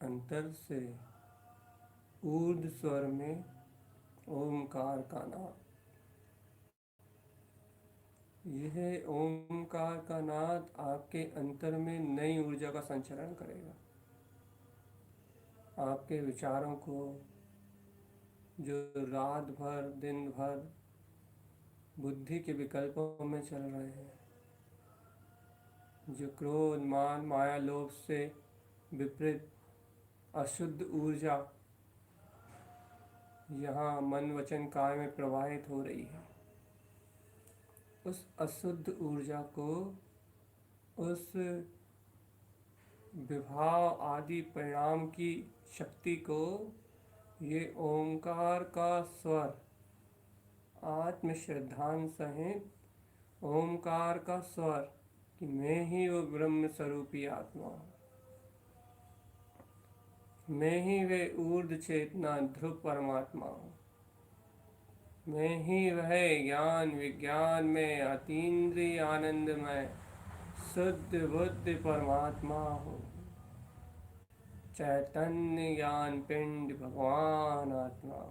अंतर से ऊर्ध्व स्वर में ओमकार का नाद। यह ओमकार का नाद आपके अंतर में नई ऊर्जा का संचरण करेगा। आपके विचारों को, जो रात भर दिन भर बुद्धि के विकल्पों में चल रहे हैं, जो क्रोध मान माया लोभ से विपरीत अशुद्ध ऊर्जा यहाँ मन वचन काय में प्रवाहित हो रही है, उस अशुद्ध ऊर्जा को, उस विभाव आदि परिणाम की शक्ति को ये ओंकार का स्वर आत्म श्रद्धान सहित ओंकार का स्वर कि मैं ही वो ब्रह्म स्वरूपी आत्मा हूँ, मैं ही वे ऊर्ध्व चेतना ध्रुव परमात्मा हूँ, मैं ही वह ज्ञान विज्ञान में अतीन्द्रिय आनंदमय शुद्ध बुद्ध परमात्मा हूँ, चैतन्य ज्ञान पिंड भगवान आत्मा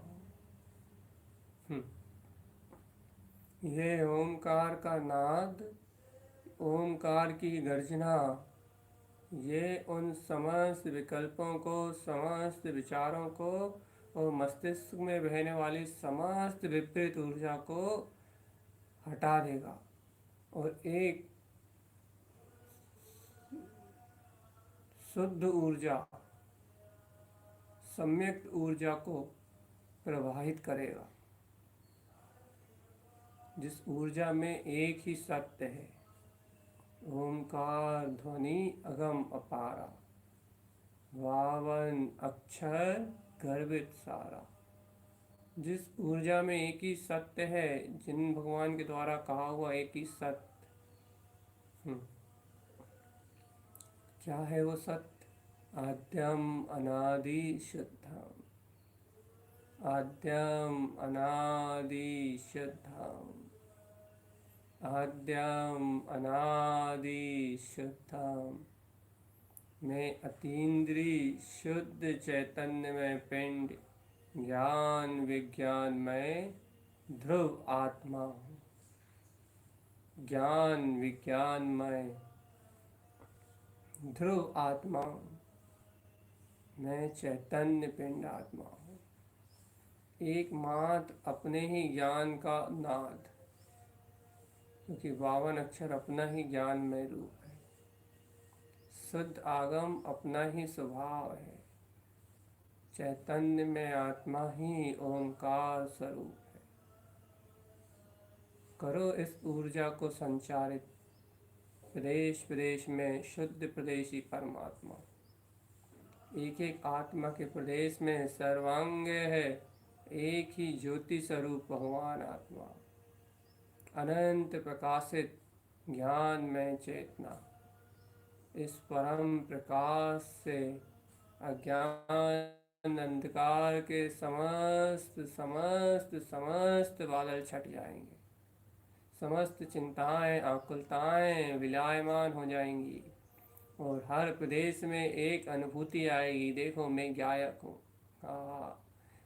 हूँ। ये ओंकार का नाद, ओंकार की गर्जना, ये उन समस्त विकल्पों को, समस्त विचारों को और मस्तिष्क में बहने वाली समस्त विपरीत ऊर्जा को हटा देगा और एक शुद्ध ऊर्जा, सम्यक ऊर्जा को प्रवाहित करेगा, जिस ऊर्जा में एक ही सत्य है। ओंकार ध्वनि अगम अपारा, वावन अक्षर गर्भित सारा। जिस ऊर्जा में एक ही सत्य है, जिन भगवान के द्वारा कहा हुआ एक ही सत्य, क्या है वो सत्य? आद्यम अनादि शुद्धम, आद्यम अनादि शुद्धम, आद्यम अनादि शुद्धम। मैं अतीन्द्रिय शुद्ध चैतन्यमय पिंड ज्ञान विज्ञानमय ध्रुव आत्मा हूँ। ज्ञान विज्ञानमय ध्रुव आत्मा हूँ। मैं चैतन्य पिंड आत्मा हूँ, एकमात्र अपने ही ज्ञान का नाद, क्योंकि 52 अक्षर अपना ही ज्ञानमय रूप है। शुद्ध आगम अपना ही स्वभाव है। चैतन्य में आत्मा ही ओंकार स्वरूप है। करो इस ऊर्जा को संचारित, प्रदेश प्रदेश में शुद्ध प्रदेशी परमात्मा। एक एक आत्मा के प्रदेश में सर्वांग है एक ही ज्योति स्वरूप भगवान आत्मा, अनंत प्रकाशित ज्ञान में चेतना। इस परम प्रकाश से अज्ञान अंधकार के समस्त समस्त समस्त बादल छट जाएंगे। समस्त चिंताएं आकुलताएं विलायमान हो जाएंगी और हर प्रदेश में एक अनुभूति आएगी, देखो मैं गायक हूँ, हाँ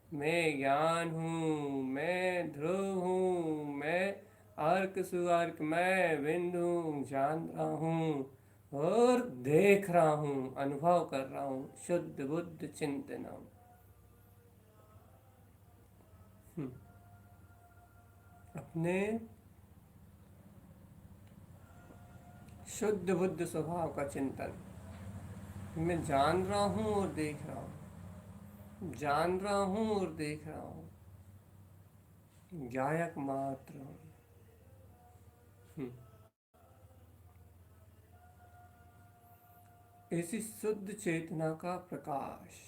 मैं ज्ञान हूँ, मैं ध्रुव हूँ, मैं अर्क सुअर्क, मैं बिंदु हूँ, जान रहा हूँ और देख रहा हूँ, अनुभव कर रहा हूँ। शुद्ध बुद्ध चिंतनम। अपने शुद्ध बुद्ध स्वभाव का चिंतन। मैं जान रहा हूँ और देख रहा हूँ, जान रहा हूँ और देख रहा हूँ, गायक मात्र हूँ। ऐसी शुद्ध चेतना का प्रकाश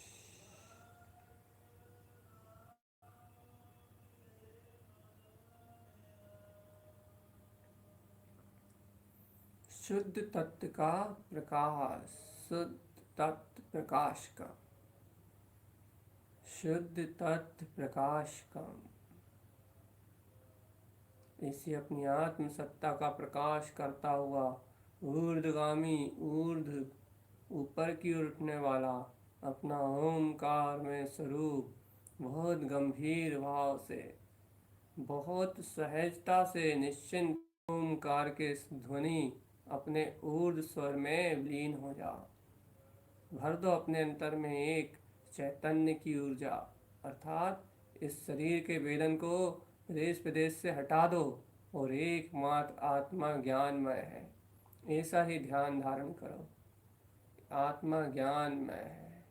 शुद्ध तत्व का प्रकाश, शुद्ध तत्व प्रकाश का, शुद्ध तत्व प्रकाश का। इसी अपनी आत्म सत्ता का प्रकाश करता हुआ ऊर्ध्वगामी, ऊपर की ओर उठने वाला अपना ओमकार में स्वरूप बहुत गंभीर भाव से, बहुत सहजता से निश्चिंत ओमकार के ध्वनि अपने ऊर्ध्व स्वर में विलीन हो जा। भर दो अपने अंतर में एक चैतन्य की ऊर्जा, अर्थात इस शरीर के वेदन को प्रदेश प्रदेश से हटा दो और एकमात्र आत्मा ज्ञानमय है। ऐसा ही ध्यान धारण करो। आत्मा ज्ञानमय है,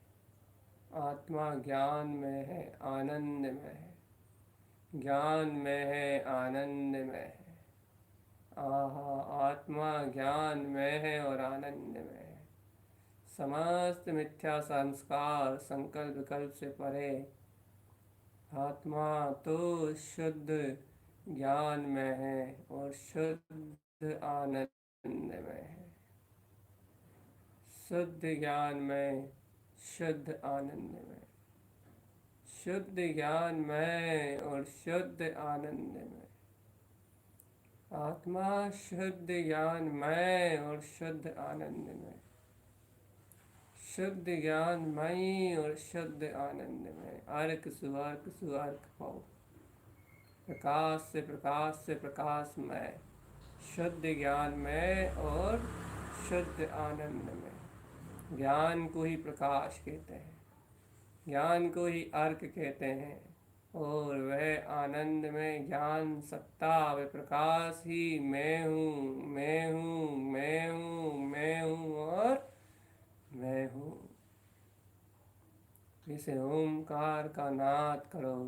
आत्मा ज्ञान में है, आनंद में है, ज्ञान में है, आनंद में है। आहा, आत्मा ज्ञान में है और आनंद में है। समस्त मिथ्या संस्कार संकल्प विकल्प से परे आत्मा तो शुद्ध ज्ञान में है और शुद्ध आनंद में है। शुद्ध ज्ञान में, शुद्ध आनंद में, शुद्ध ज्ञान में और शुद्ध आनंद में। आत्मा शुद्ध ज्ञान में और शुद्ध आनंद में, शुद्ध ज्ञानमयी और शुद्ध आनंद में। अर्क सुअर्क सुअर्क पाओ, प्रकाश से प्रकाश से प्रकाशमय, शुद्ध ज्ञान में और शुद्ध आनंद में। ज्ञान को ही प्रकाश कहते हैं, ज्ञान को ही अर्क कहते हैं और वह आनंद में ज्ञान सत्ता व प्रकाश ही मैं हूँ, मैं हूँ, मैं हूँ, मैं हूँ और मैं हूँ। इसे ओमकार का नाद करो।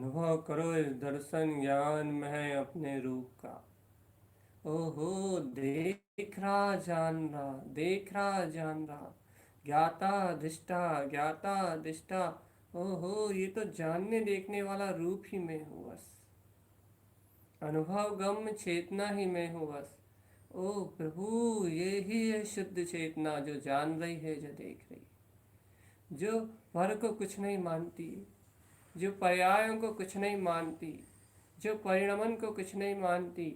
अनुभव करो इस दर्शन ज्ञान में है अपने रूप का। ओहो, देख रहा जान रहा, देख रहा जान रहा, ज्ञाता दृष्टा, ज्ञाता दृष्टा। ओहो, ये तो जानने देखने वाला रूप ही मैं हूँ बस, अनुभव गम्य चेतना ही मैं हूँ बस। ओ प्रभु, ये ही है शुद्ध चेतना, जो जान रही है, जो देख रही है, जो पर को कुछ नहीं मानती, जो पर्यायों को कुछ नहीं मानती, जो परिणमन को कुछ नहीं मानती,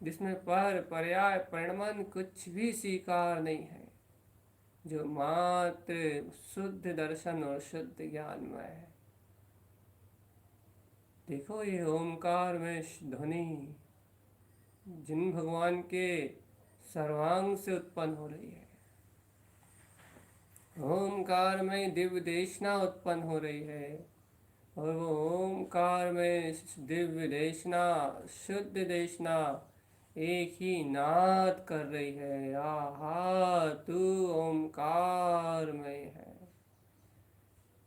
जिसमें पर पर्याय परिणमन कुछ भी स्वीकार नहीं है, जो मात्र शुद्ध दर्शन और शुद्ध ज्ञानमय है। देखो ये ओमकार में ध्वनि जिन भगवान के सर्वांग से उत्पन्न हो रही है, ओमकार में दिव्य देशना उत्पन्न हो रही है, और वो ओमकार में दिव्य देशना, शुद्ध देशना एक ही नाद कर रही है। आहा, तू ओमकार में है,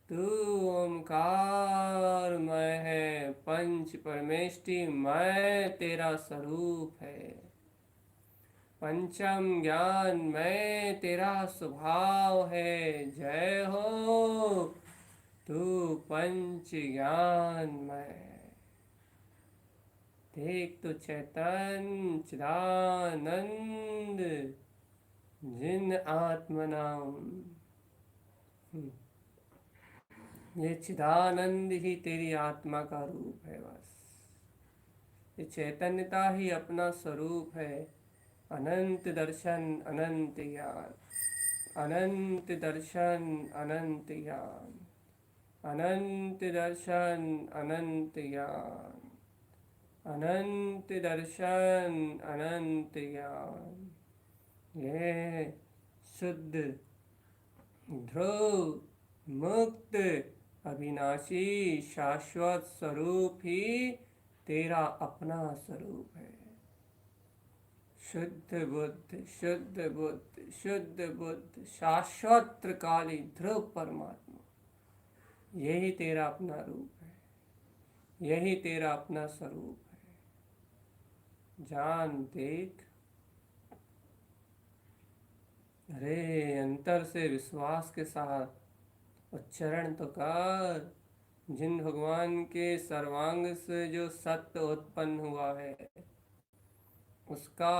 तू ओमकार में है, पंच परमेष्टि मैं तेरा स्वरूप है, पंचम ज्ञान में तेरा स्वभाव है। जय हो, तू पंच ज्ञान में। देख तो चैतन्य चिदानंद जिन आत्मनाम, ये चिदानंद ही तेरी आत्मा का रूप है बस, ये चैतन्यता ही अपना स्वरूप है। अनंत दर्शन अनंत ज्ञान, अनंत दर्शन अनंत ज्ञान, अनंत दर्शन अनंत ज्ञान, अनंत दर्शन अनंत ज्ञान। ये शुद्ध ध्रुव मुक्त अविनाशी शाश्वत स्वरूप ही तेरा अपना स्वरूप है। शुद्ध बुद्ध, शुद्ध बुद्ध, शुद्ध बुद्ध, शाश्वत त्रिकाली ध्रुव परमात्मा, यही तेरा अपना रूप है, यही तेरा अपना स्वरूप है। जान देख, अरे अंतर से विश्वास के साथ उच्चारण तो कर। जिन भगवान के सर्वांग से जो सत्य उत्पन्न हुआ है, उसका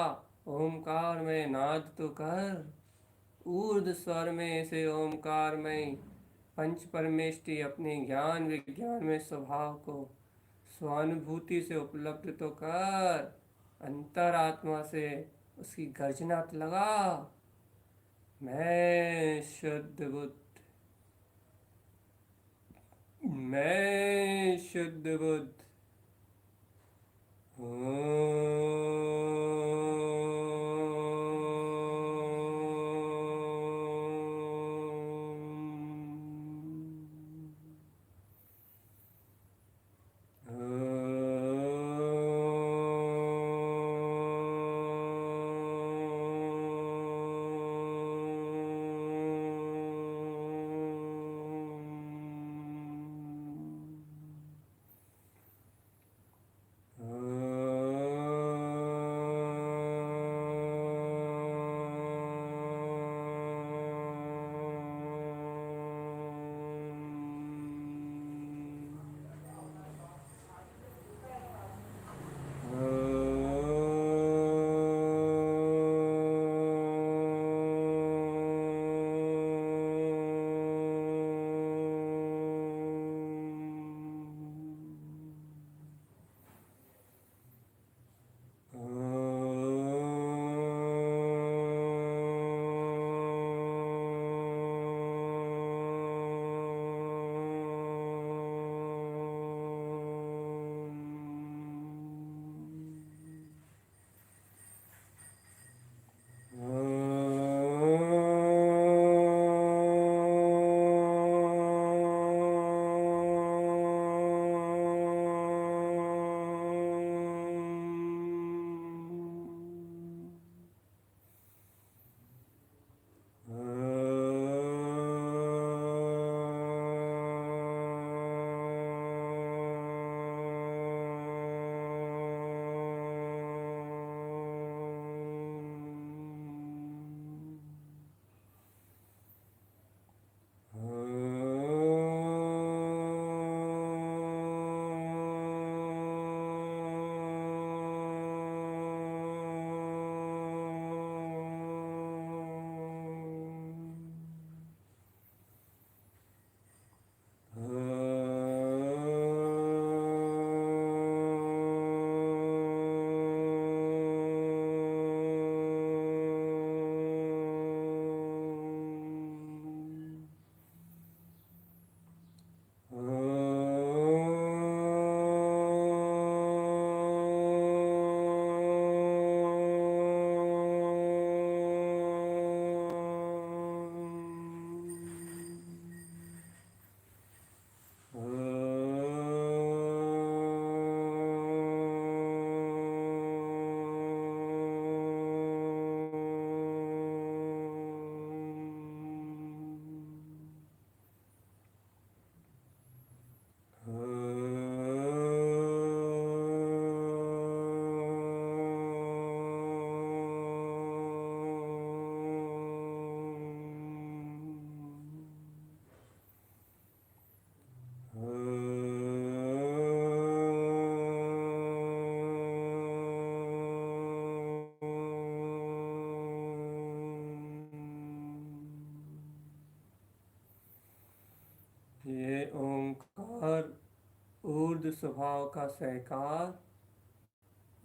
ओमकार में नाद तो कर। ऊर्ध स्वर में से ओमकार में पंच परमेष्टि अपने ज्ञान विज्ञान में स्वभाव को स्वानुभूति से उपलब्ध तो कर। अंतरात्मा से उसकी गर्जना तो लगा, मैं शुद्ध बुद्ध, मैं शुद्ध बुद्ध। स्वभाव का सहकार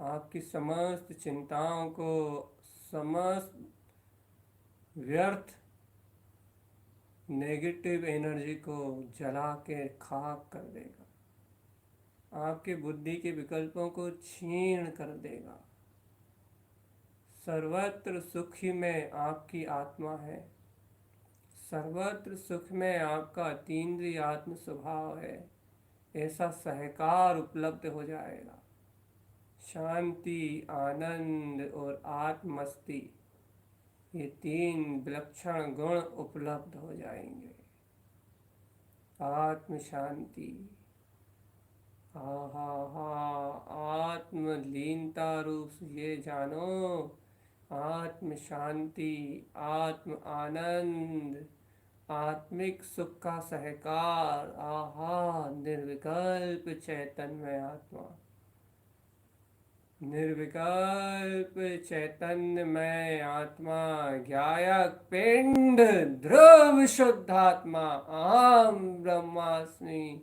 आपकी समस्त चिंताओं को, समस्त व्यर्थ नेगेटिव एनर्जी को जला के खाक कर देगा, आपके बुद्धि के विकल्पों को क्षीण कर देगा। सर्वत्र सुखी में आपकी आत्मा है, सर्वत्र सुख में आपका अतीन्द्रिय आत्म स्वभाव है। ऐसा सहकार उपलब्ध हो जाएगा। शांति, आनंद और आत्मस्ति, ये तीन विलक्षण गुण उपलब्ध हो जाएंगे। आत्म शांति, हा आत्मलीनता रूप ये जानो, आत्म शांति, आत्म आनंद, आत्मिक सुख का सहकार, आहा निर्विकल्प चैतन्य आत्मा, निर्विकल्प चैतन्यमय आत्मा, ज्ञायक पिंड, ध्रुव शुद्धात्मा, अहम ब्रह्मास्मि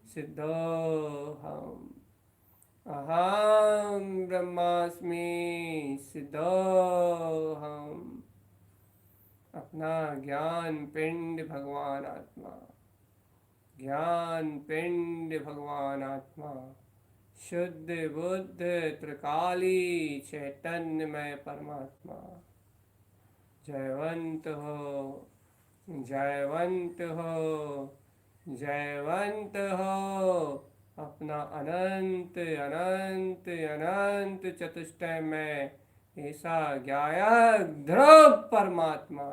सिद्धोहम, अहम ब्रह्मास्मि सिद्धोहम। अपना ज्ञान पिंड भगवान आत्मा, ज्ञान पिंड भगवान आत्मा, शुद्ध बुद्ध त्रिकाली चैतन्यमय परमात्मा। जयवंत हो, जयवंत हो, जयवंत हो। अपना अनंत अनंत अनंत चतुष्टय में ऐसा ज्ञायक ध्रुव परमात्मा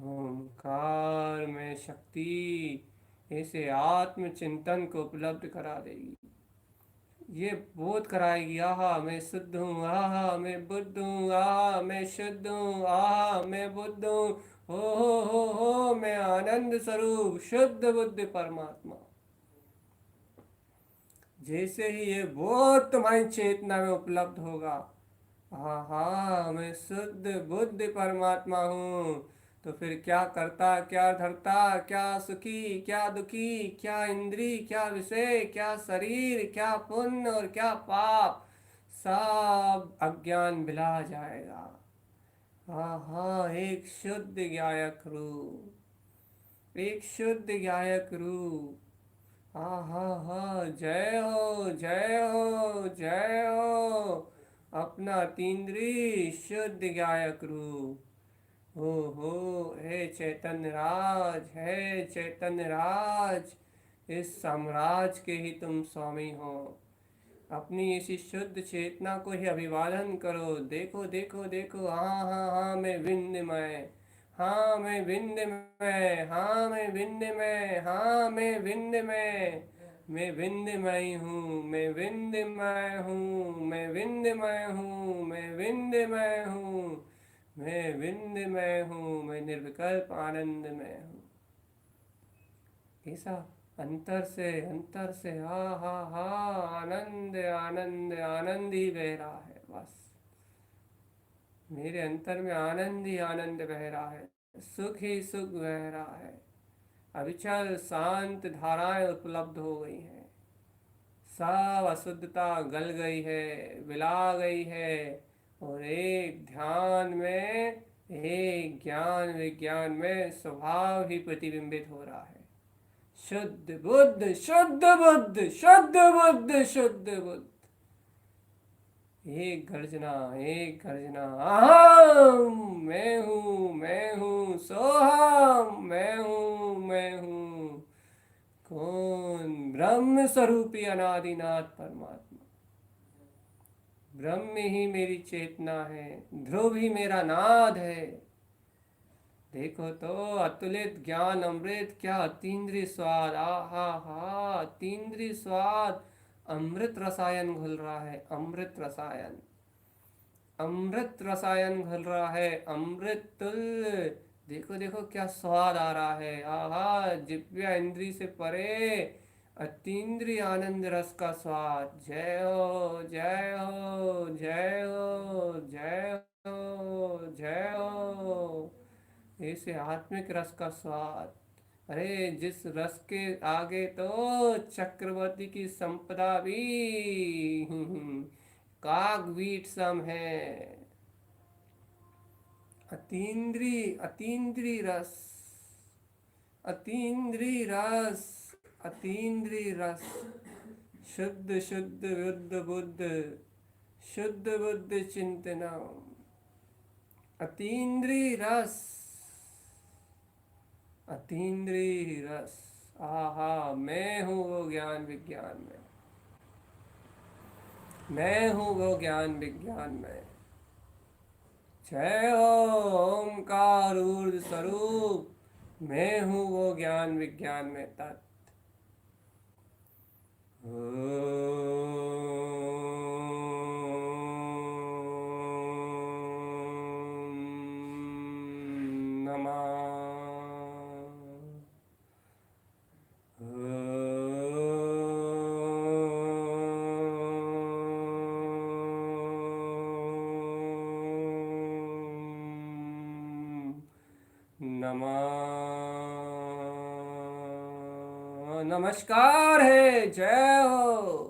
ओंकार में शक्ति ऐसे आत्मचिंतन को उपलब्ध करा देगी। ये बोध कराएगी, आहा मैं शुद्ध हूँ, आहा मैं बुद्ध हूँ, आहा मैं शुद्ध हूँ, आहा मैं बुद्ध हूँ, हो मैं आनंद स्वरूप शुद्ध बुद्ध परमात्मा। जैसे ही ये बोध तुम्हारी चेतना में उपलब्ध होगा, आहा मैं शुद्ध बुद्ध परमात्मा हूँ, तो फिर क्या करता, क्या धरता, क्या सुखी, क्या दुखी, क्या इंद्री, क्या विषय, क्या शरीर, क्या पुण्य और क्या पाप, सब अज्ञान मिला जाएगा। आहा एक शुद्ध ज्ञायक रूप, एक शुद्ध ज्ञायक रूप। हा जय हो, जय हो, जय हो। अपना तीन्द्री शुद्ध ज्ञायक रूप, हो हे चैतन्य राज, है चैतन्य राज, इस साम्राज्य के ही तुम स्वामी हो। अपनी इसी शुद्ध चेतना को ही अभिवादन करो। देखो देखो देखो, हाँ मैं विंध्यमय, हाँ मैं विंध्यमय, हाँ मैं विंध्यमय, हाँ मैं विंध्यमय, मैं विंध्यमय हूँ, मैं विंध्यमय हूँ, मैं विंध्यमय हूँ, मैं विंध्यमय हूँ, मैं विंध्यमय हूँ, मैं निर्विकल्प आनंद में हूँ। ऐसा अंतर से हा आनंद आनंद आनंद ही बह रहा है। बस मेरे अंतर में आनंद ही आनंद बह रहा है, सुख ही सुख बह रहा है। अविचल शांत धाराएं उपलब्ध हो गई हैं, सब अशुद्धता गल गई है, विला गई है, और एक ध्यान में, एक ज्ञान विज्ञान में स्वभाव ही प्रतिबिंबित हो रहा है। शुद्ध बुद्ध, शुद्ध बुद्ध, शुद्ध बुद्ध, शुद्ध बुद्ध। एक गर्जना, एक गर्जना, अहम मैं हूँ सोहम, मैं हूँ। कौन? ब्रह्म स्वरूपी अनादिनाथ परमात्मा। ब्रह्म ही मेरी चेतना है, ध्रुव ही मेरा नाद है। देखो तो अतुलित ज्ञान अमृत, क्या अतीन्द्रिय स्वाद, हा अतीन्द्रिय स्वाद। अमृत रसायन घुल रहा है, अमृत रसायन, अमृत रसायन घुल रहा है, अमृत तुल्य। देखो देखो क्या स्वाद आ रहा है, आहा जिव्या इंद्री से परे अतीन्द्रिय आनंद रस का स्वाद। जय हो, जय हो, जय हो, जय हो, जय हो। ऐसे आत्मिक रस का स्वाद, अरे जिस रस के आगे तो चक्रवर्ती की संपदा भी कागवीट सम है। अतीन्द्री रस, अतीन्द्री रस, अतीन्द्री रस, शुद्ध शुद्ध बुद्ध बुद्ध, शुद्ध बुद्ध चिंतनम, अतीन्द्री रस, अतीन्द्री रस। आहा, मैं हूँ वो ज्ञान विज्ञान में, मैं हूँ वो ज्ञान विज्ञान में। जय ओंकार ऊर्ज स्वरूप, मैं हूँ वो ज्ञान विज्ञान में तत्। नमस्कार है, जय हो।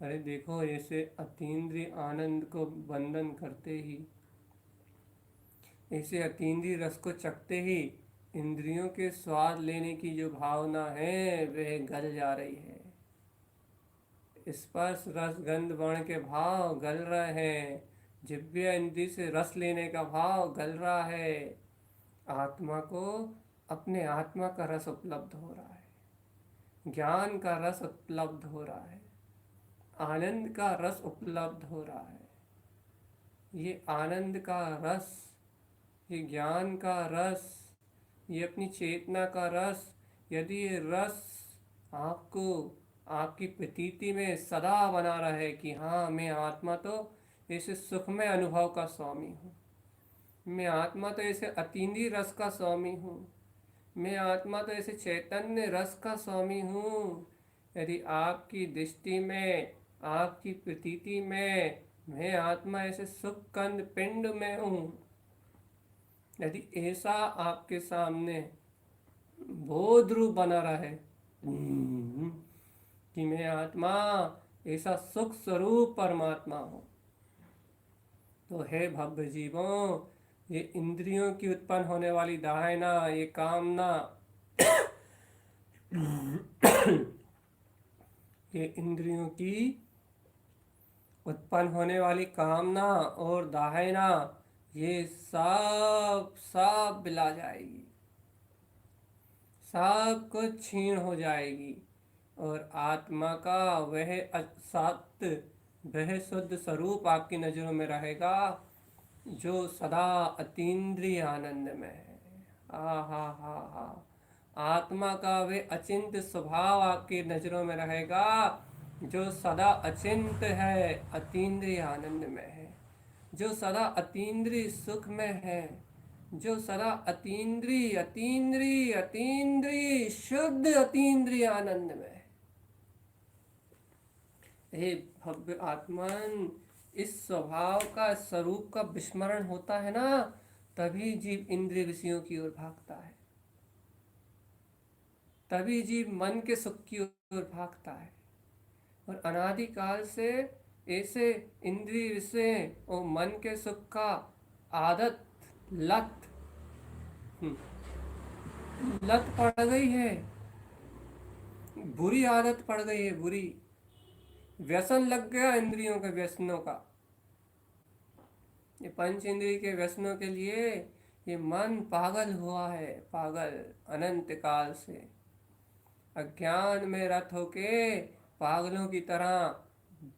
अरे देखो, ऐसे अतीन्द्रिय आनंद को बंधन करते ही, ऐसे अतीन्द्रिय रस को चखते ही इंद्रियों के स्वाद लेने की जो भावना है वह गल जा रही है। स्पर्श रस गंध वर्ण के भाव गल रहे हैं, जिह्वा इंद्रिय से रस लेने का भाव गल रहा है। आत्मा को अपने आत्मा का रस उपलब्ध हो रहा है, ज्ञान का रस उपलब्ध हो रहा है, आनंद का रस उपलब्ध हो रहा है। ये आनंद का रस, ये ज्ञान का रस, ये अपनी चेतना का रस, यदि ये रस आपको आपकी प्रतीति में सदा बना रहे कि हाँ, मैं आत्मा तो ऐसे सुखमय अनुभव का स्वामी हूँ, मैं आत्मा तो ऐसे अतीन्द्रिय रस का स्वामी हूँ, मैं आत्मा तो ऐसे चैतन्य रस का स्वामी हूँ। यदि आपकी दृष्टि में, आपकी प्रतीति में मैं आत्मा ऐसे सुख कंद पिंड में हूँ, यदि ऐसा आपके सामने बोध रूप बना रहे कि मैं आत्मा ऐसा सुख स्वरूप परमात्मा हूँ, तो हे भव्य जीवों, ये इंद्रियों की उत्पन्न होने वाली दायना, ये कामना, ये इंद्रियों की उत्पन्न होने वाली कामना और दायना, ये सब सब बिला जाएगी, सब कुछ क्षीण हो जाएगी, और आत्मा का वह सत्य, वह शुद्ध स्वरूप आपकी नज़रों में रहेगा, जो सदा अतीन्द्रिय आनंद में है। हा। आत्मा का वे अचिंत स्वभाव आपकी नज़रों में रहेगा, जो सदा अचिंत है, अतीन्द्रिय आनंद में है, जो सदा अतीन्द्रिय सुख में है, जो सदा अतीन्द्रिय अतीन्द्रिय अतीन्द्रिय शुद्ध अतीन्द्रिय आनंद में है। हे भव्य आत्मन, इस स्वभाव का स्वरूप का विस्मरण होता है ना, तभी जीव इंद्रिय विषयों की ओर भागता है, तभी जीव मन के सुख की ओर भागता है। और अनादिकाल से ऐसे इंद्रिय विषय और मन के सुख का आदत, लत लत पड़ गई है, बुरी आदत पड़ गई है, बुरी व्यसन लग गया इंद्रियों के व्यसनों का। ये पंच इंद्रिय के व्यसनों के लिए ये मन पागल हुआ है, पागल अनंत काल से। अज्ञान में रत होके पागलों की तरह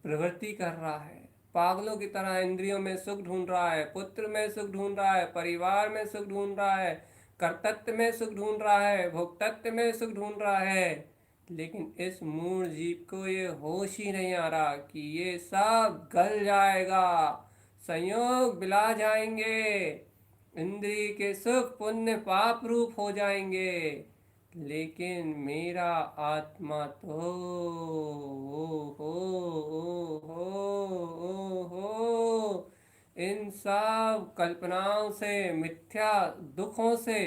प्रवृत्ति कर रहा है, पागलों की तरह इंद्रियों में सुख ढूंढ रहा है, पुत्र में सुख ढूंढ रहा है, परिवार में सुख ढूंढ रहा है, कर्तव्य में सुख ढूंढ रहा है, भोक्तत्व में सुख ढूंढ रहा है। लेकिन इस मूल जीव को ये होश ही नहीं आ रहा कि ये सब गल जाएगा, संयोग बिला जाएंगे, इंद्रिय के सुख पुण्य पाप रूप हो जाएंगे। लेकिन मेरा आत्मा तो हो इन सब कल्पनाओं से, मिथ्या दुखों से,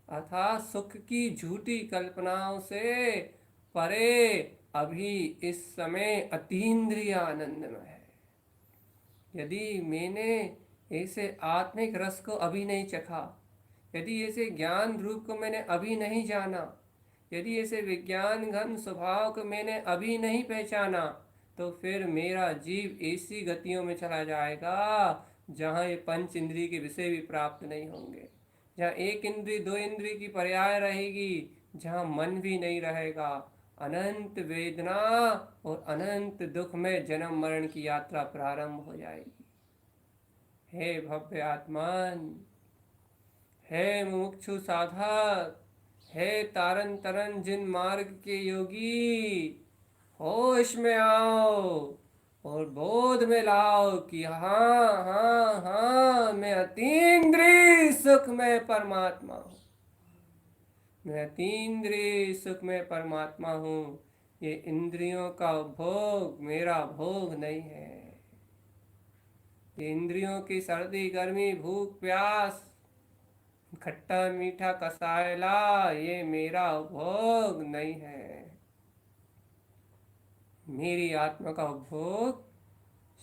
अर्थात सुख की झूठी कल्पनाओं से परे अभी इस समय अतीन्द्रिय आनंद में है। यदि मैंने ऐसे आत्मिक रस को अभी नहीं चखा, यदि ऐसे ज्ञान रूप को मैंने अभी नहीं जाना, यदि ऐसे विज्ञान घन स्वभाव को मैंने अभी नहीं पहचाना, तो फिर मेरा जीव ऐसी गतियों में चला जाएगा जहाँ ये पंच इंद्रिय के विषय भी प्राप्त नहीं होंगे, जहाँ एक इंद्रिय दो इंद्रिय की पर्याय रहेगी, जहाँ मन भी नहीं रहेगा। अनंत वेदना और अनंत दुख में जन्म मरण की यात्रा प्रारंभ हो जाएगी। हे भव्य आत्मान, हे मुमुक्षु साधक, हे तारन तरन जिन मार्ग के योगी, होश में आओ और बोध में लाओ कि हाँ हाँ हाँ, मैं अतीन्द्रिय सुख में परमात्मा हूँ, मैं अतीन्द्रिय सुख में परमात्मा हूँ। ये इंद्रियों का भोग मेरा भोग नहीं है, ये इंद्रियों की सर्दी गर्मी भूख प्यास खट्टा मीठा कसायला ये मेरा उपभोग नहीं है। मेरी आत्मा का उपभोग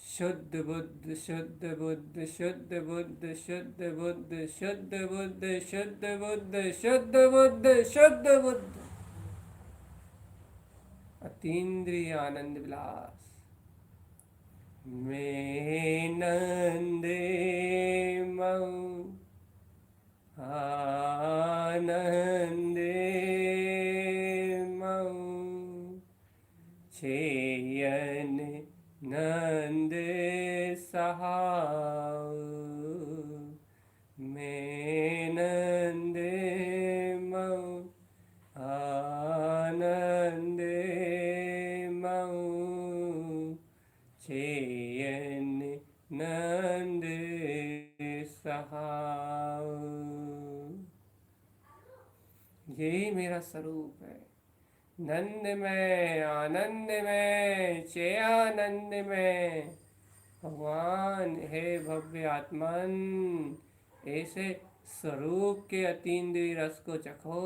शुद्ध बुद्ध शुद्ध बुद्ध शुद्ध बुद्ध शुद्ध बुद्ध शुद्ध बुद्ध शुद्ध बुद्ध शुद्ध बुद्ध शुद्ध बुद्ध अतीन्द्रिय आनंद विलास। मैं नंदे मऊ आनंदे मऊ छेयन नंद सहाऊ, मैं नंदे मऊ आनंदे मऊ छेयन नंद सहाऊ। यही मेरा स्वरूप है, नंद में आनंद में चेयानंद में। भगवान हे भव्य आत्मन, ऐसे स्वरूप के अतीन्द्रिय रस को चखो,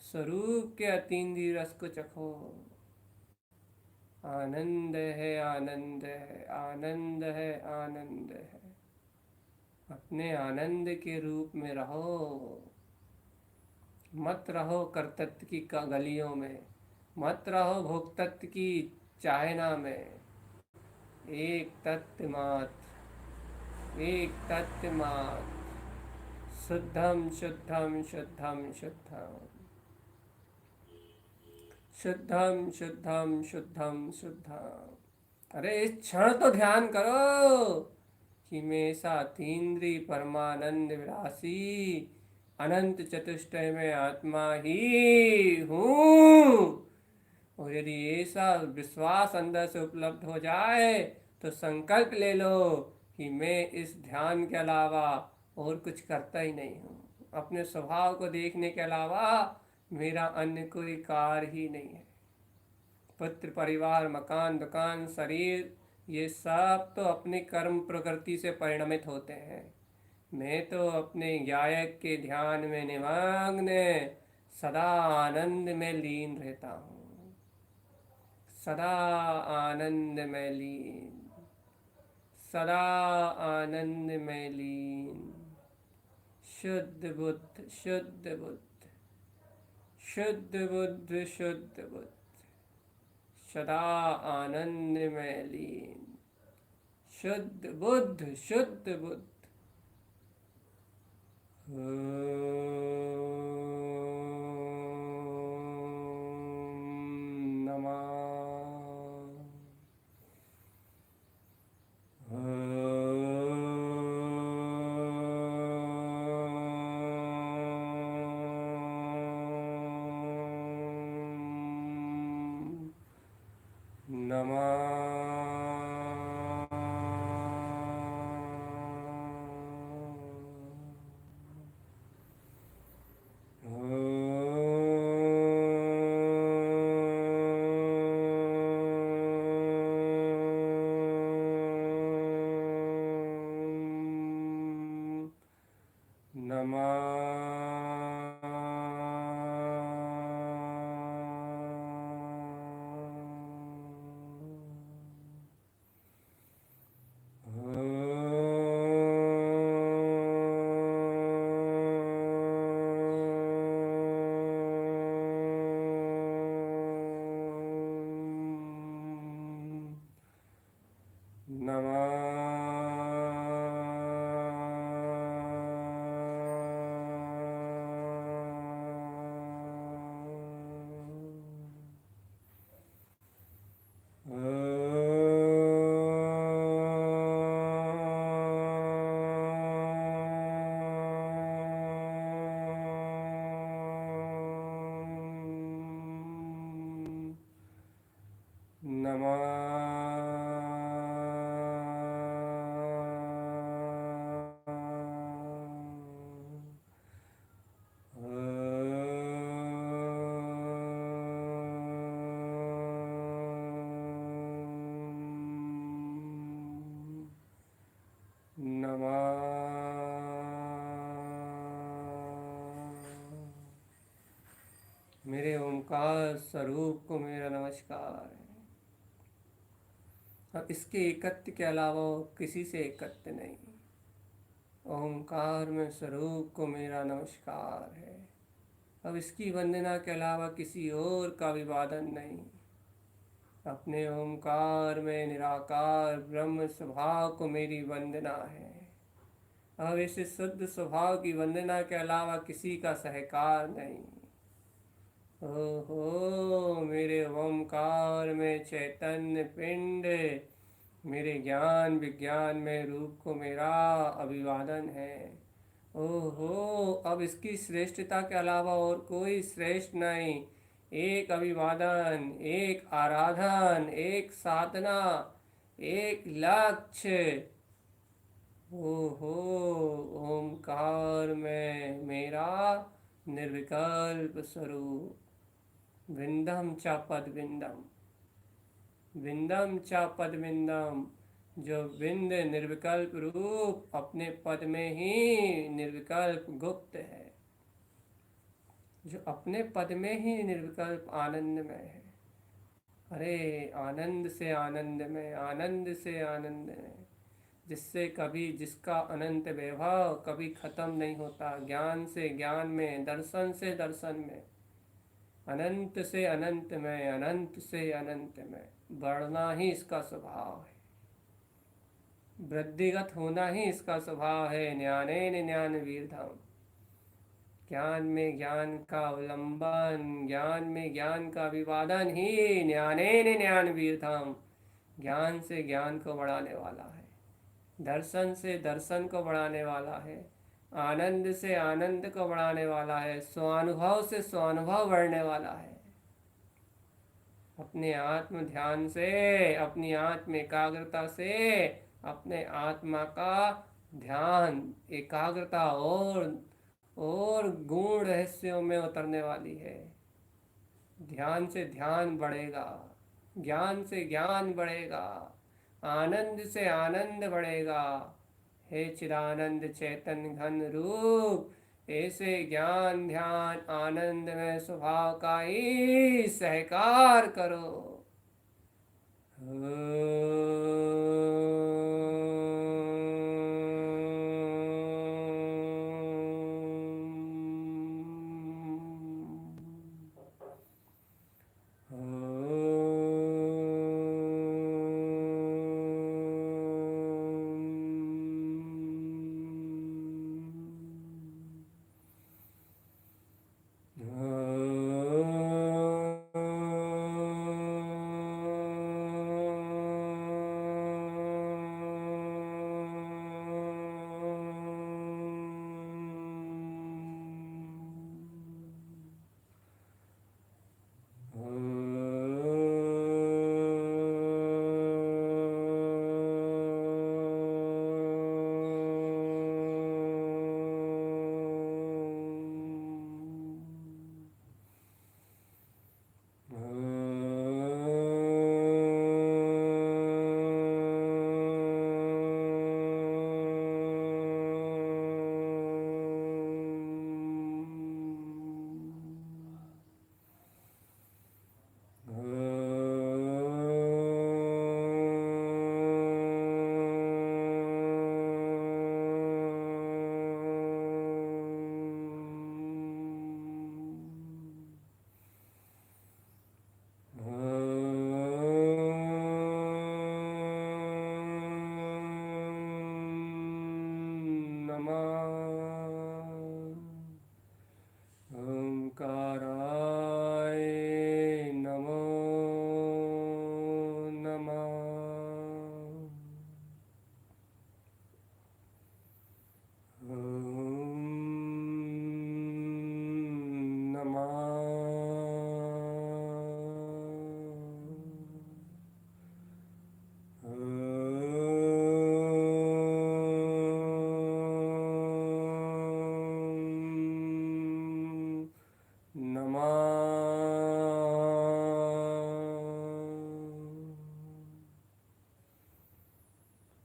स्वरूप के अतीन्द्रिय रस को चखो। आनंद है आनंद है आनंद है आनंद है। अपने आनंद के रूप में रहो, मत रहो कर्तव्य की गलियों में, मत रहो भोक्तत्व की चाहना में। एक तत्व मात्र, एक तत्व मात्र, शुद्धम शुद्धम शुद्धम शुद्धम, शुद्धम शुद्धम शुद्धम शुद्धम। अरे इस क्षण तो ध्यान करो कि मैं सा तीन्द्री परमानंद विलासी अनंत चतुष्टय में आत्मा ही हूँ। और यदि ऐसा विश्वास अंदर से उपलब्ध हो जाए तो संकल्प ले लो कि मैं इस ध्यान के अलावा और कुछ करता ही नहीं हूँ। अपने स्वभाव को देखने के अलावा मेरा अन्य कोई कार्य ही नहीं है। पुत्र परिवार मकान दुकान शरीर ये सब तो अपनी कर्म प्रकृति से परिणमित होते हैं। मैं तो अपने गायक के ध्यान में निमग्न सदा आनंद में लीन रहता हूँ, सदा आनंद में लीन, सदा आनंद में लीन। शुद्ध बुद्ध शुद्ध बुद्ध, शुद्ध बुद्ध शुद्ध बुद्ध, सदा आनंद में लीन। शुद्ध बुद्ध शुद्ध बुद्ध। मेरे ओंकार स्वरूप को मेरा नमस्कार है। अब इसके एकत्व के अलावा किसी से एकत्व नहीं। ओंकार में स्वरूप को मेरा नमस्कार है। अब इसकी वंदना के अलावा किसी और का अभिवादन नहीं। अपने ओंकार में निराकार ब्रह्म स्वभाव को मेरी वंदना है। अब इस शुद्ध स्वभाव की वंदना के अलावा किसी का सहकार नहीं। ओहो मेरे ओंकार में चैतन्य पिंड, मेरे ज्ञान विज्ञान में रूप को मेरा अभिवादन है। ओहो अब इसकी श्रेष्ठता के अलावा और कोई श्रेष्ठ नहीं। एक अभिवादन, एक आराधन, एक साधना, एक लक्ष्य। ओहो ओंकार में मेरा निर्विकल्प स्वरूप। विंदम च पद विंदम, विंदम च पद विंदम। जो विंद निर्विकल्प रूप अपने पद में ही निर्विकल्प गुप्त है, जो अपने पद में ही निर्विकल्प आनंद में है। अरे आनंद से आनंद में, आनंद से आनंद में, जिससे कभी, जिसका अनंत वैभव कभी खत्म नहीं होता। ज्ञान से ज्ञान में, दर्शन से दर्शन में, अनंत से अनंत में, अनंत से अनंत में बढ़ना ही इसका स्वभाव है। वृद्धिगत होना ही इसका स्वभाव है। ज्ञानेन ज्ञान वीरधाम, ज्ञान में ज्ञान का अवलंबन, ज्ञान में ज्ञान का विवादन ही ज्ञानेन ज्ञान वीरधाम, ज्ञान से ज्ञान को बढ़ाने वाला है, दर्शन से दर्शन को बढ़ाने वाला है, आनंद से आनंद को बढ़ाने वाला है, स्वानुभव से स्वानुभव बढ़ने वाला है। अपने आत्म ध्यान से, अपनी आत्म एकाग्रता से अपने आत्मा का ध्यान एकाग्रता और गूढ़ रहस्यों में उतरने वाली है। ध्यान से ध्यान बढ़ेगा, ज्ञान से ज्ञान बढ़ेगा, आनंद से आनंद बढ़ेगा। हे चिदानंद चैतन्य घन रूप, ऐसे ज्ञान ध्यान आनंद में स्वभाव का ही सहकार करो। ओंकाराय नमो नमः। ओम नमः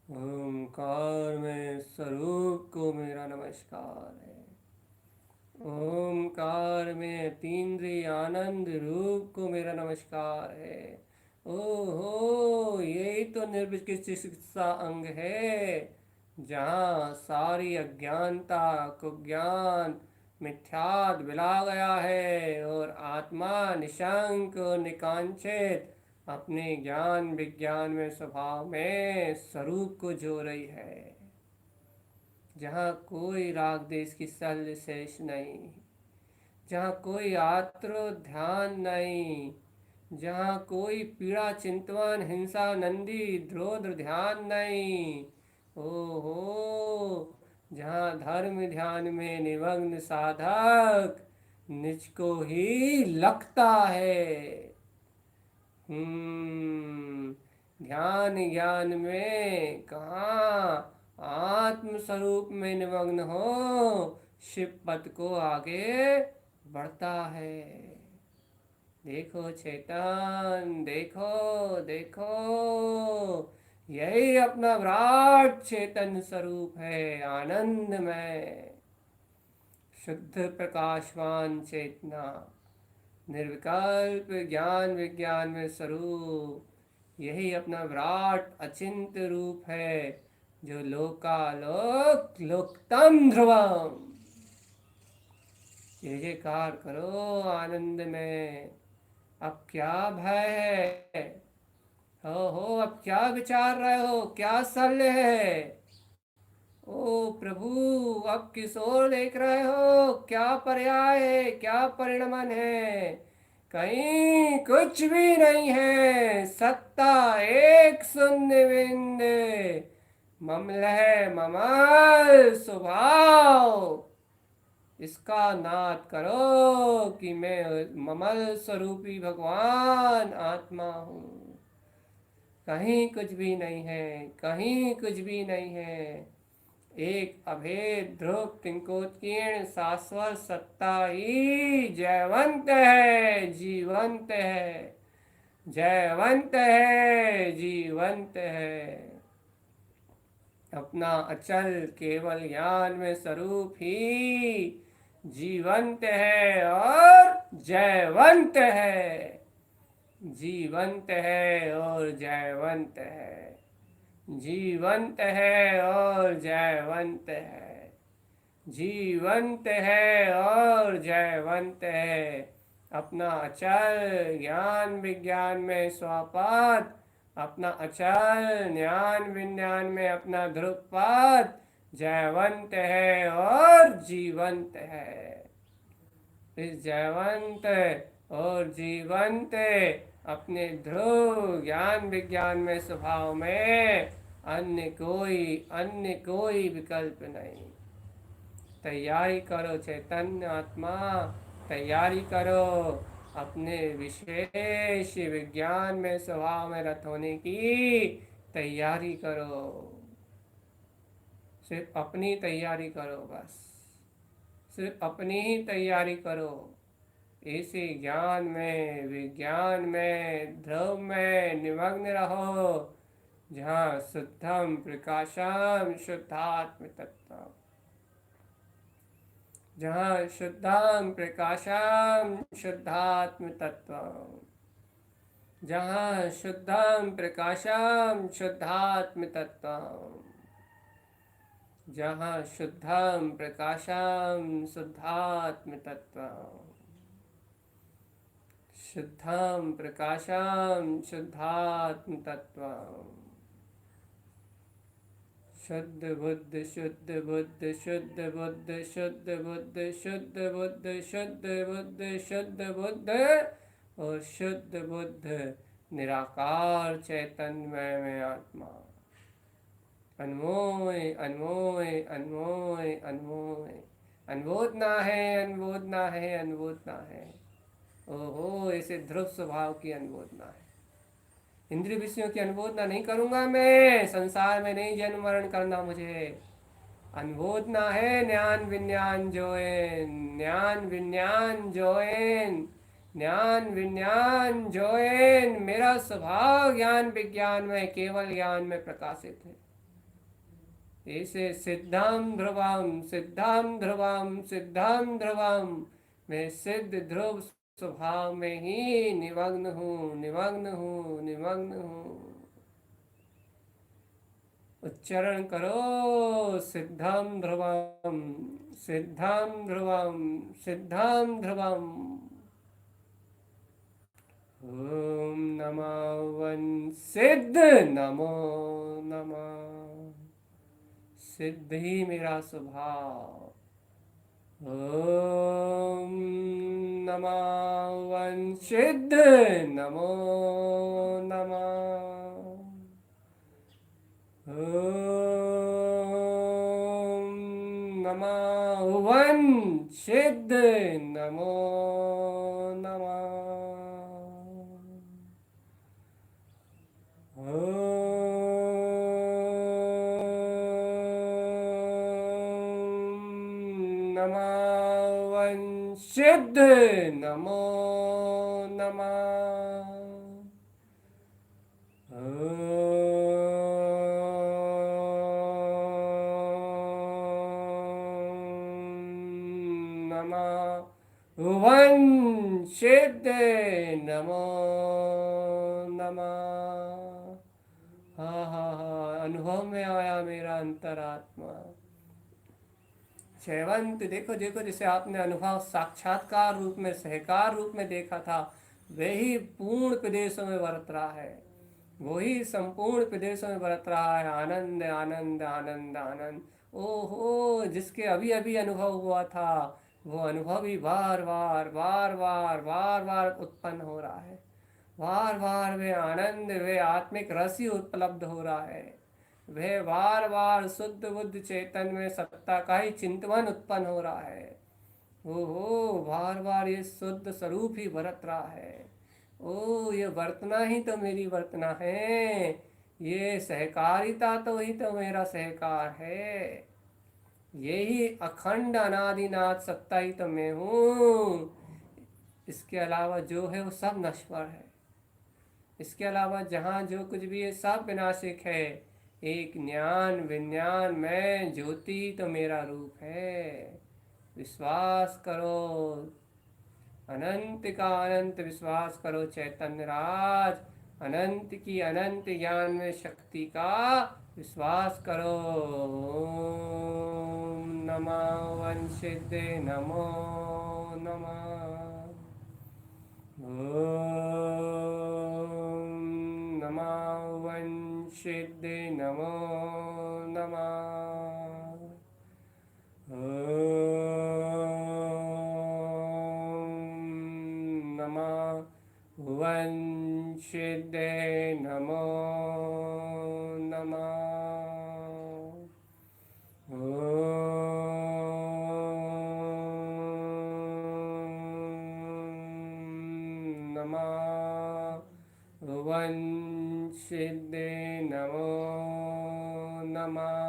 ओंकार में स्वरूप को मेरा नमस्कार है। ओंकार में अतीन्द्रिय आनंद रूप को मेरा नमस्कार है। ओहो, यही तो निर्विकल्प चिकित्सा अंग है, जहाँ सारी अज्ञानता कुज्ञान मिथ्यात मिला गया है और आत्मा निशंक और निकांक्षित अपने ज्ञान विज्ञान में स्वभाव में स्वरूप को जो रही है, जहाँ कोई राग देश की शल्य शेष नहीं, जहाँ कोई आत्रो ध्यान नहीं, जहाँ कोई पीड़ा चिंतवन हिंसा नंदी द्रोध ध्यान नहीं। ओहो, जहाँ धर्म ध्यान में निमग्न साधक निज को ही लगता है। ध्यान ज्ञान में कहाँ आत्म स्वरूप में निमग्न हो शिव पद को आगे बढ़ता है। देखो चेतन, देखो देखो, यही अपना विराट चेतन स्वरूप है, आनंद में शुद्ध प्रकाशवान चेतना, निर्विकल्प ज्ञान विज्ञान में स्वरूप, यही अपना विराट अचिंत रूप है, जो लोकालोक लोकतम ध्रुवम। जय जयकार करो आनंद में। अब क्या भय है, हो अब क्या विचार रहे हो, क्या सल्ह है? ओ प्रभु, अब किस ओर देख रहे हो? क्या पर्याय है, क्या परिणमन है? कहीं कुछ भी नहीं है। सत्ता एक शून्य बिंदु, ममलह ममल स्वभाव। इसका नाद करो कि मैं ममल स्वरूपी भगवान आत्मा हूँ। कहीं कुछ भी नहीं है, कहीं कुछ भी नहीं है। एक अभेद ध्रुव तिंकोत्कीर्ण शाश्वत सत्ता ही जयवंत है, जीवंत है। जयवंत है, जीवंत है। अपना अचल केवल ज्ञान में स्वरूप ही जीवंत है और जयवंत है। जीवंत है और जयवंत है। जीवंत है और जयवंत है। जीवंत है और जयवंत है। अपना अचल ज्ञान विज्ञान में स्वापात, अपना अचल ज्ञान विज्ञान में अपना ध्रुवपात, जयवंत है और जीवंत है। इस जयवंत और जीवंत अपने ध्रुव ज्ञान विज्ञान में स्वभाव में अन्य कोई विकल्प नहीं। तैयारी करो चैतन्य आत्मा, तैयारी करो अपने विशेष विज्ञान में स्वभाव में रत होने की तैयारी करो। सिर्फ अपनी तैयारी करो, बस सिर्फ अपनी ही तैयारी करो। इसी ज्ञान में विज्ञान में ध्रुव में निमग्न रहो, जहाँ शुद्धम प्रकाशम शुद्धात्म तत्व, जहाँ शुद्धम प्रकाशम शुद्धात्म तत्व, जहाँ शुद्धम प्रकाशम शुद्धात्म तत्व, जहाँ शुद्धम प्रकाशम शुद्धात्म तत्व, शुद्धम प्रकाशम शुद्धात्म तत्व। शुद्ध बुद्ध शुद्ध बुद्ध शुद्ध बुद्ध शुद्ध बुद्ध शुद्ध बुद्ध शुद्ध बुद्ध शुद्ध बुद्ध और शुद्ध बुद्ध निराकार चैतन्यमय में आत्मा। अनमोय अनमोय अनमोय अनमोय, अनबोध ना है, अनबोध ना है, अनबोध ना है। ओहो, ऐसे ध्रुव स्वभाव की अनबोधना है। इंद्रिय विषयों की अनबोधना नहीं करूंगा मैं, संसार में नहीं जन्म मरण करना मुझे। अनबोधना है ज्ञान विज्ञान जोएन, ज्ञान विज्ञान जोएन, ज्ञान विज्ञान जोएन। मेरा स्वभाव ज्ञान विज्ञान में केवल ज्ञान में प्रकाशित है। ऐसे सिद्धम ध्रुवम सिद्धम ध्रुवम सिद्धम ध्रुवम, मैं सिद्ध ध्रुव स्वभाव में ही निमग्न हूँ, निमग्न हूँ, निमग्न हूँ। उच्चारण करो सिद्धम ध्रुवम सिद्धम ध्रुवम सिद्धम ध्रुवम। ओम नमः वन सिद्ध, नमो नमः। सिद्ध ही मेरा स्वभाव। ओम नमः वन सिद्ध, नमो नमः। ओम नमः वन सिद्ध, नमो नमः। सिद्ध, नमो नमः। नमः वन सिद्ध, नमो नमः। हाँ हाँ हाँ, अनुभव में आया मेरा अंतरात्मा। जयवंत देखो देखो, जिसे आपने अनुभव साक्षात्कार रूप में सहकार रूप में देखा था, वही पूर्ण प्रदेशों में वर्त रहा है। वही संपूर्ण प्रदेशों में बरत रहा है आनंद आनंद आनंद आनंद। ओहो, जिसके अभी अभी अनुभव हुआ था, वो अनुभव ही बार बार बार बार बार बार उत्पन्न हो रहा है। बार बार वे आनंद, वे आत्मिक रस ही उपलब्ध हो रहा है। वह बार बार शुद्ध बुद्ध चेतन में सत्ता का ही चिंतन उत्पन्न हो रहा है। ओहो, बार बार ये शुद्ध स्वरूप ही बरत रहा है। ओ, ये वर्तना ही तो मेरी वर्तना है। ये सहकारिता तो ही तो मेरा सहकार है। यही अखंड अनादिनाथ सत्ता ही तो मैं हूँ। इसके अलावा जो है वो सब नश्वर है। इसके अलावा जहाँ जो कुछ भी है सब विनाशिक है। एक ज्ञान विज्ञान में ज्योति तो मेरा रूप है। विश्वास करो, अनंत का अनंत विश्वास करो चैतन्य राज। अनंत की अनंत ज्ञान में शक्ति का विश्वास करो। ओम नमः वंशिदे नमो नमः। ओम नमः वंशिदे नमो नमः। ओम नमः वंशिदे नमो नमः। ओम नमः वंशिदे नमो नमः।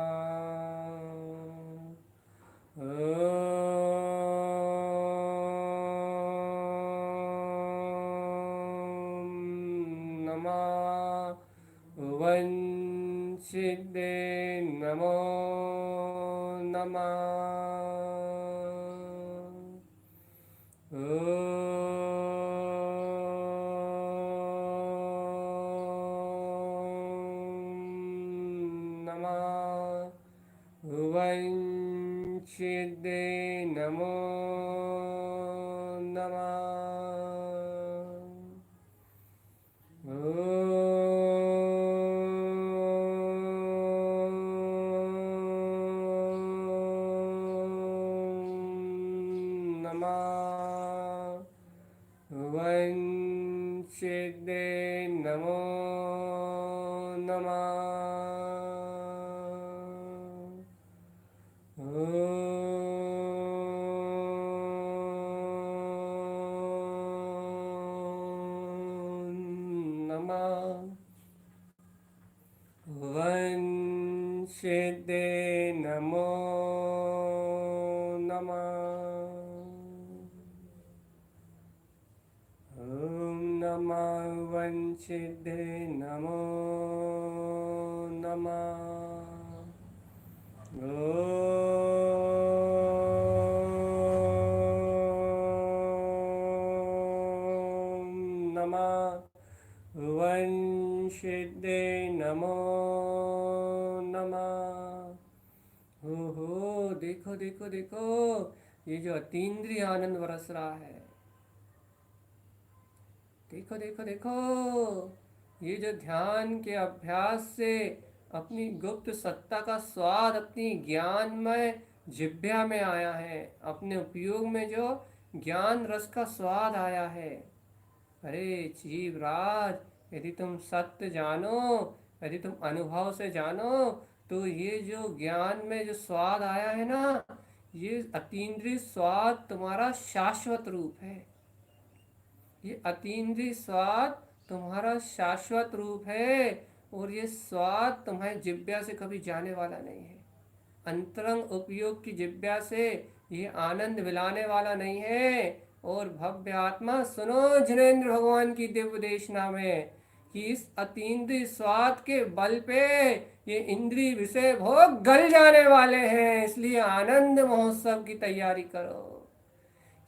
ओम नमः वंशिदे नमो नमः। ओम नमः वंशिदे नमो नमः। ओम नमः वंशिदे नमो नमः। ओम नमः वंशिदे नमो नमः। ओम नमः वंशिदे नमो नमः। ओम नमः वंशिदे नमो नमः। हो, देखो देखो देखो, ये जो अतीन्द्रिय आनंद बरस रहा है। देखो देखो देखो, ये जो ध्यान के अभ्यास से अपनी गुप्त सत्ता का स्वाद अपनी ज्ञानमय जिह्वा में आया है, अपने उपयोग में जो ज्ञान रस का स्वाद आया है। अरे जीव राज, यदि तुम सत्य जानो, यदि तुम अनुभव से जानो, तो ये जो ज्ञान में जो स्वाद आया है ना, ये अतीन्द्रिय स्वाद तुम्हारा शाश्वत रूप है। ये अतीन्द्रिय स्वाद तुम्हारा शाश्वत रूप है, और ये स्वाद तुम्हारे जिह्वा से कभी जाने वाला नहीं है। अंतरंग उपयोग की जिह्वा से ये आनंद मिलाने वाला नहीं है। और भव्य आत्मा सुनो जिनेन्द्र भगवान की दिव्य देशना में, कि इस अतीन्द्रिय स्वाद के बल पे ये इंद्रिय विषय भोग गल जाने वाले हैं। इसलिए आनंद महोत्सव की तैयारी करो,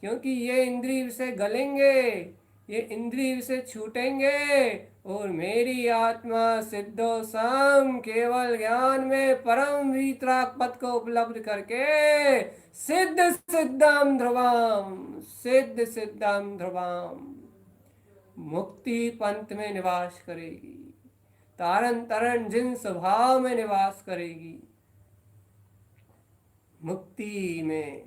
क्योंकि ये इंद्रिय विषय गलेंगे, ये इंद्रिय विषय छूटेंगे, और मेरी आत्मा सिद्धो सम केवल ज्ञान में परम वीतराग पद को उपलब्ध करके सिद्ध सिद्धम ध्रुवम, सिद्ध सिद्धम ध्रुवम मुक्ति पंथ में निवास करेगी। तारण तरण जिन स्वभाव में निवास करेगी, मुक्ति में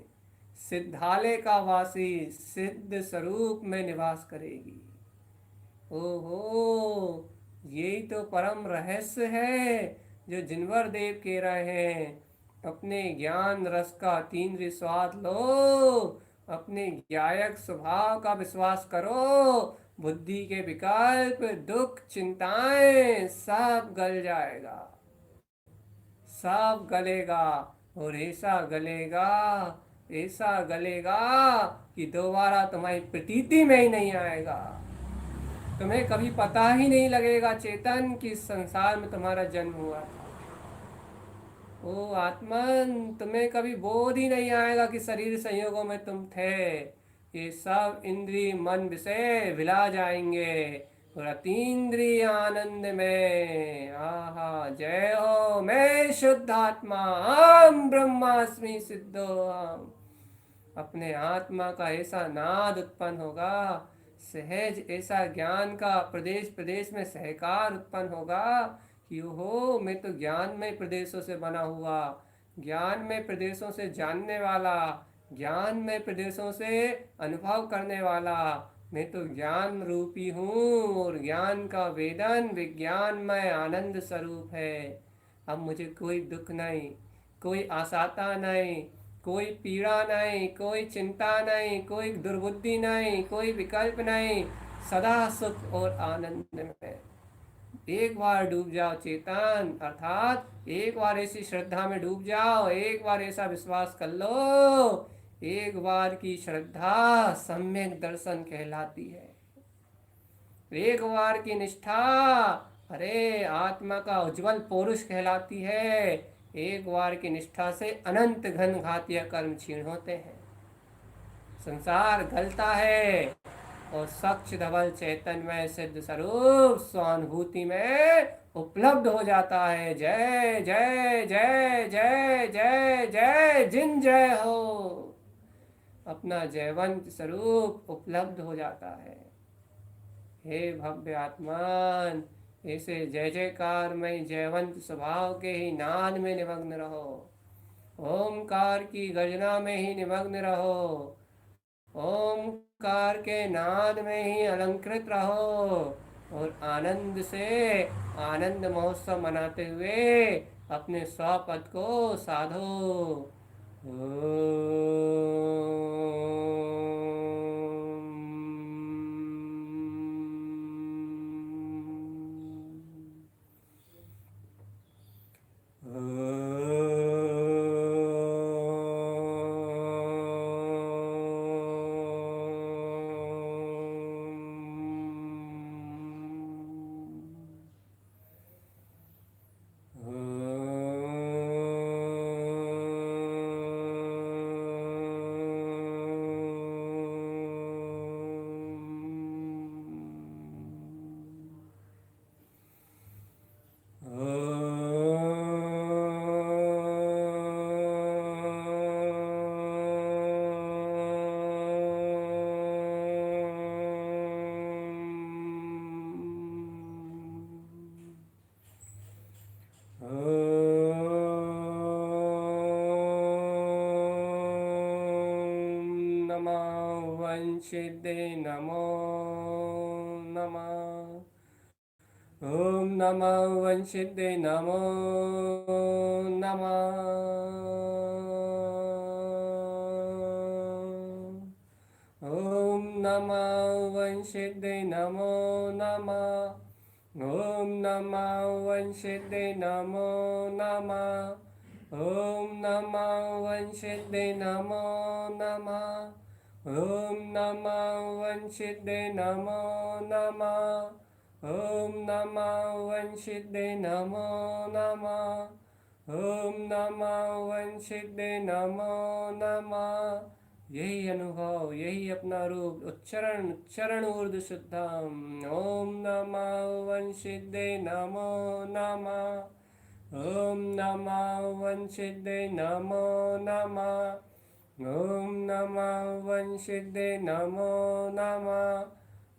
सिद्धालय का वासी सिद्ध स्वरूप में निवास करेगी। ओहो, यही तो परम रहस्य है जो जिनवर देव कह रहे हैं। अपने ज्ञान रस का तीव्र स्वाद लो, अपने ज्ञायक स्वभाव का विश्वास करो, बुद्धि के विकल्प दुख चिंताएं सब गल जाएगा, सब गलेगा। और ऐसा गलेगा कि दोबारा तुम्हारी प्रतीति में ही नहीं आएगा। तुम्हें कभी पता ही नहीं लगेगा चेतन कि इस संसार में तुम्हारा जन्म हुआ था। ओ आत्मन, तुम्हें कभी बोध ही नहीं आएगा कि शरीर संयोगों में तुम थे। ये सब इंद्रिय मन विषय विला जाएंगे और अतीन्द्रिय आनंद में। आहा, जय हो। मैं शुद्ध आत्मा, हम ब्रह्मास्मि सिद्धो हम। अपने आत्मा का ऐसा नाद उत्पन्न होगा, सहज ऐसा ज्ञान का प्रदेश प्रदेश में सहकार उत्पन्न होगा कि ओहो, मैं तो ज्ञान में प्रदेशों से बना हुआ, ज्ञान में प्रदेशों से जानने वाला, ज्ञान में प्रदेशों से अनुभव करने वाला, मैं तो ज्ञान रूपी हूँ और ज्ञान का वेदन विज्ञान में आनंद स्वरूप है। अब मुझे कोई दुख नहीं, कोई आशाता नहीं, कोई पीड़ा नहीं, कोई चिंता नहीं, कोई दुर्बुद्धि नहीं, कोई विकल्प नहीं, सदा सुख और आनंद में। एक बार डूब जाओ चेतन, अर्थात एक बार ऐसी श्रद्धा में डूब जाओ, एक बार ऐसा विश्वास कर लो। एक बार की श्रद्धा सम्यक दर्शन कहलाती है। एक बार की निष्ठा अरे आत्मा का उज्जवल पौरुष कहलाती है। एक बार की निष्ठा से अनंत घन घातीय कर्म क्षीण होते हैं, संसार गलता है और सच्च धवल चैतन्य सिद्ध स्वरूप स्वानुभूति में उपलब्ध हो जाता है। जय जय जय जय जय जय जिन जय हो। अपना जयवंत स्वरूप उपलब्ध हो जाता है। हे भव्य आत्मान, ऐसे जय जयकार में जयवंत स्वभाव के ही नाद में निमग्न रहो, ओमकार की गर्जना में ही निमग्न रहो, ओमकार के नाद में ही अलंकृत रहो और आनंद से आनंद महोत्सव मनाते हुए अपने स्वपद को साधो। वंशिदे नमो नमः। ओम नमः वंशिदे नमो नमः। ओम नमः वंशिदे नमो नमः। ओम नमः वंशिदे नमो नमः। ओम नमः वंशिदे नमो नमः। ओम नमः वंशिदे नमो नमः। ओम नमः वंशिदे नमो नमः। ओम नमः वंशिदे नमो नमः। यही अनुभव, यही अपना रूप, उच्चारण उच्चारण ऊर्ध्व शुद्धम। ओम नमः वंशिदे नमो नमः। ओम नमः वंशिदे नमो नमः। ओम नमः वंशिदे नमो नमः।